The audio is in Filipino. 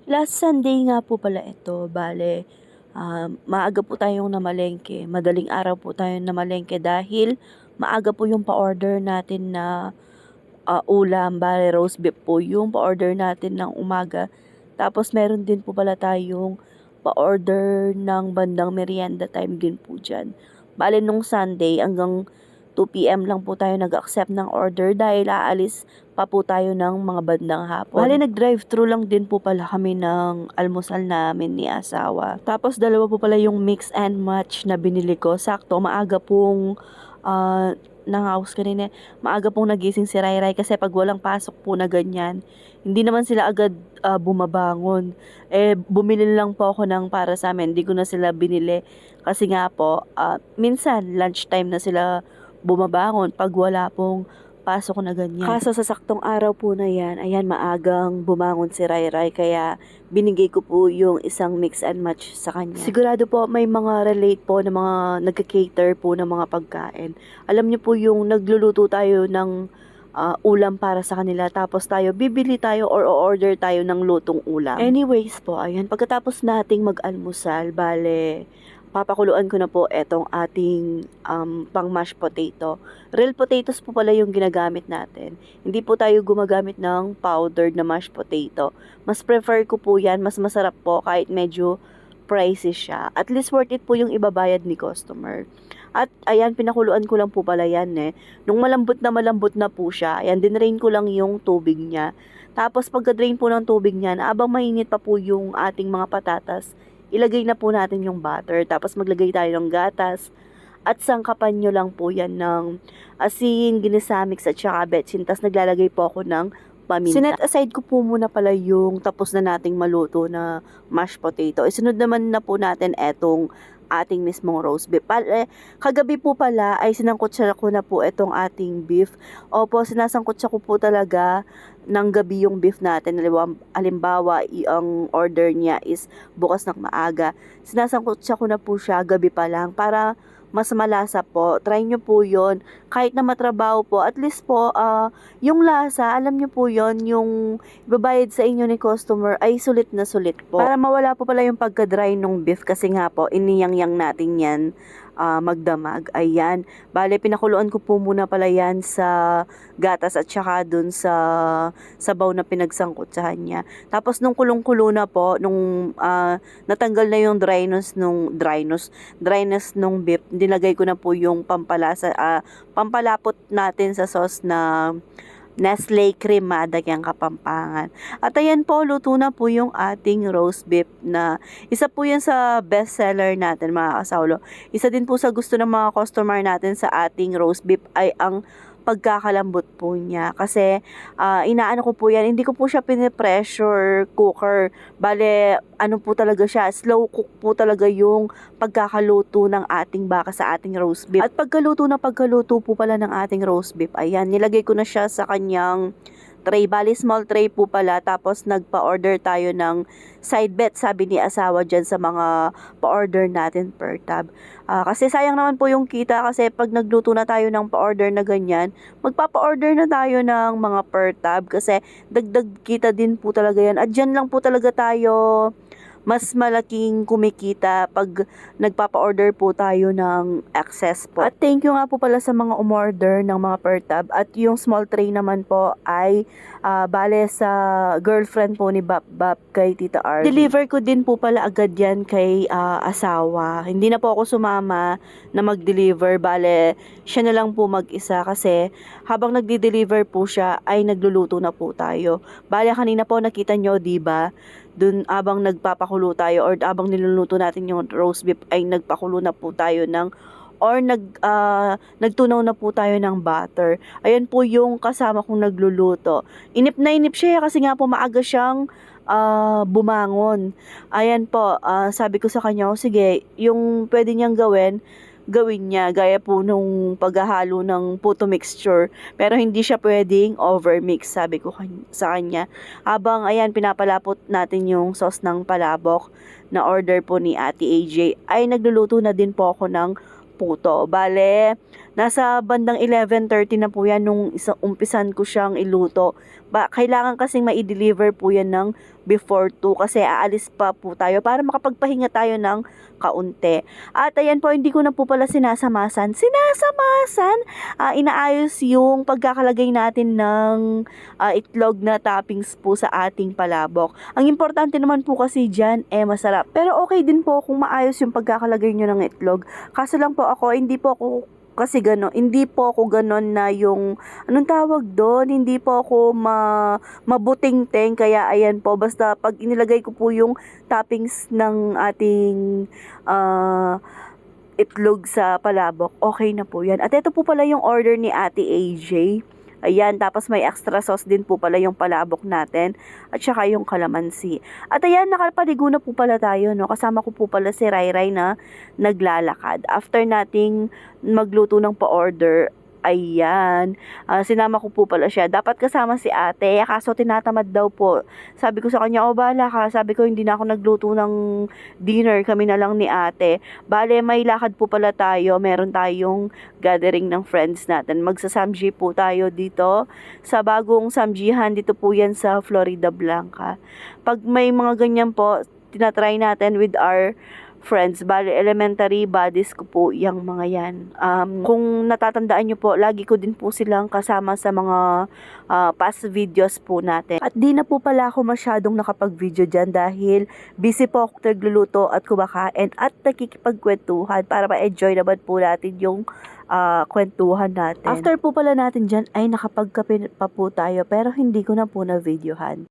Last Sunday nga po pala ito, bale, maaga po tayong namalengke, madaling araw po tayong namalengke dahil maaga po yung pa-order natin na ulam, bale roast beef po yung pa-order natin ng umaga. Tapos meron din po pala tayong pa-order ng bandang merienda time din po dyan. Bale nung Sunday hanggang 2 PM lang po tayo nag-accept ng order dahil aalis pa po tayo ng mga bandang hapon. Bale nag-drive-thru lang din po pala kami ng almusal namin ni asawa. Tapos dalawa po pala yung mix and match na binili ko. Sakto, maaga pong nangaos kanina. Maaga pong nagising si Rai kasi pag walang pasok po na ganyan, hindi naman sila agad bumabangon. Bumili lang po ako ng para sa amin. Hindi ko na sila binili kasi nga po, minsan lunchtime na sila bumabangon pag wala pong pasok na ganyan. Kaso sa saktong araw po na yan, ayan, maagang bumangon si Rai kaya binigay ko po yung isang mix and match sa kanya. Sigurado po may mga relate po na mga nagka-cater po ng mga pagkain. Alam niyo po yung nagluluto tayo ng ulam para sa kanila tapos tayo bibili tayo or order tayo ng lutong ulam. Anyways po, ayan, pagkatapos nating mag-almusal, bale papakuluan ko na po etong ating pang mashed potato. Real potatoes po pala yung ginagamit natin. Hindi po tayo gumagamit ng powdered na mashed potato. Mas prefer ko po yan, mas masarap po kahit medyo pricey siya. At least worth it po yung ibabayad ni customer. At ayan, pinakuluan ko lang po pala yan Nung malambot na po siya, ayan, dinrain ko lang yung tubig niya. Tapos pagka-drain po ng tubig niyan, abang mainit pa po yung ating mga patatas, ilagay na po natin yung butter. Tapos maglagay tayo ng gatas. At sangkapan nyo lang po yan ng asin, ginisamix at saka betsin. Tapos naglalagay po ako ng paminta. Sinet aside ko po muna pala yung tapos na nating maluto na mashed potato. Isunod naman na po natin etong ating mismong roast beef. Kagabi po pala ay sinangkutsa ko na po itong ating beef. Opo, sinasangkutsa ko po talaga ng gabi yung beef natin. Halimbawa, ang order niya is bukas ng maaga. Sinasangkutsa ko na po siya gabi pa lang para mas malasa po. Try nyo po yon. Kahit na matrabaho po, at least po, yung lasa, alam nyo po yon, yung ibabayad sa inyo ni customer ay sulit na sulit po. Para mawala po pala yung pagka-dry ng beef kasi nga po, iniyang-yang natin yan magdamag. Ayan. Bale, pinakuluan ko po muna pala yan sa gatas at saka dun sa sabaw na pinagsangkutsahan niya. Tapos nung kulong-kulo na po, nung natanggal na yung dryness nung beef, nilagay ko na po yung pampalapot natin sa sauce na Nestle Cremada yung Kapampangan. At ayan po, luto na po yung ating roast beef na isa po yan sa best seller natin mga kasawlo. Isa din po sa gusto ng mga customer natin sa ating roast beef ay ang pagkakalambot po niya. Kasi inaano ko po yan, hindi ko po siya pinipressure cooker. Bale, ano po talaga siya, slow cook po talaga yung pagkakaluto ng ating baka sa ating roast beef. At pagkaluto po pala ng ating roast beef, ayan, nilagay ko na siya sa kanyang tray. Bali, small tray po pala. Tapos, nagpa-order tayo ng side bet, sabi ni asawa dyan sa mga pa-order natin per tab. Kasi sayang naman po yung kita kasi pag nagluto na tayo ng pa-order na ganyan, magpapa-order na tayo ng mga per tab kasi dagdag kita din po talaga yan. At dyan lang po talaga tayo mas malaking kumikita pag nagpapa-order po tayo ng excess po. At thank you nga po pala sa mga umorder ng mga per tab. At yung small tray naman po ay bale sa girlfriend po ni Bap kay Tita Arby. Deliver ko din po pala agad yan kay asawa. Hindi na po ako sumama na mag-deliver. Bale, siya na lang po mag-isa kasi habang nagdi-deliver po siya ay nagluluto na po tayo. Bale, kanina po nakita nyo, diba? Dun abang nagpapakulo tayo or abang niluluto natin yung roast beef ay nagpakulo na po tayo ng or nagtunaw na po tayo ng butter. Ayan po yung kasama kong nagluluto. Inip na inip siya kasi nga po maaga siyang bumangon. Ayan po, sabi ko sa kanya, sige, yung pwede niyang gawin niya, gaya po nung paghahalo ng puto mixture, pero hindi siya pwedeng overmix, sabi ko sa kanya. Habang ayan, pinapalapot natin yung sauce ng palabok na order po ni Ate AJ, ay nagluluto na din po ako ng puto. Bale, Nasa bandang 11:30 na po yan nung umpisan ko siyang iluto. Kailangan kasing mai-deliver po yan ng before 2 kasi aalis pa po tayo para makapagpahinga tayo ng kaunti. At ayan po, hindi ko na po pala sinasamasan. Inaayos yung pagkakalagay natin ng itlog na toppings po sa ating palabok. Ang importante naman po kasi dyan, masarap. Pero okay din po kung maayos yung pagkakalagay nyo ng itlog. Kaso lang po ako, hindi po ako ganon na yung, anong tawag doon, hindi po ako mabuting-teng, kaya ayan po, basta pag inilagay ko po yung toppings ng ating itlog sa palabok, okay na po yan. At ito po pala yung order ni Ate AJ. Ayan, tapos may extra sauce din po pala yung palabok natin at saka yung kalamansi. At ayan, nakapaligo na po pala tayo, no? Kasama ko po pala si Rayray na naglalakad. After nating magluto ng pa-order, ayan, sinama ko po pala siya. Dapat kasama si ate, kaso tinatamad daw po. Sabi ko sa kanya, bahala ka. Sabi ko, hindi na ako nagluto ng dinner, kami na lang ni ate. Bale, may lakad po pala tayo. Meron tayong gathering ng friends natin. Magsasamji po tayo dito sa bagong samjihan. Dito po yan sa Florida Blanca. Pag may mga ganyan po, tinatry natin with our friends. Bale, elementary buddies ko po yung mga yan. Kung natatandaan nyo po, lagi ko din po silang kasama sa mga past videos po natin. At di na po pala ako masyadong nakapag-video dyan dahil busy po ako nagluluto at kumakain at nakikipagkwentuhan para ma-enjoy naman po natin yung kwentuhan natin. After po pala natin dyan ay nakapagkape pa po tayo pero hindi ko na po na videohan.